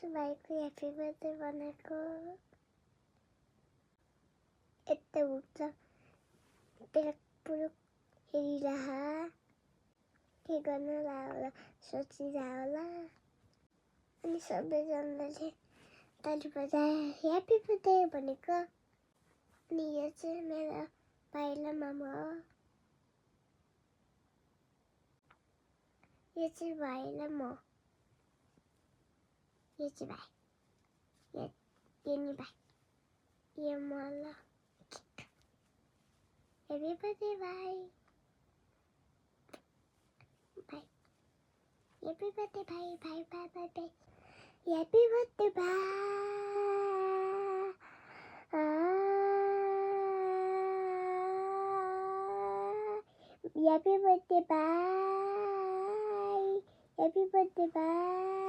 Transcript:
भाइको happy birthday भनेको यता उठ्छ पुरुक हेरिरह के गर्न होला सोचिरह होला अनि सबैजनाले ताली बजाए ह्याप्पी बर्थडे भनेको अनि यो चाहिँ मेरो भाइ र मामा हो यो चाहिँ भाइ र म यो चाहिँ भाइ यो नि भाइ यो म ल ह्याप्पी बर्थडे भाइ ह्याप्पी बर्थडे भाइ ह्याप्पी बर्थडे भाइ ह्याप्पी बर्थडे भाइ ह्याप्पी बर्थडे भाइ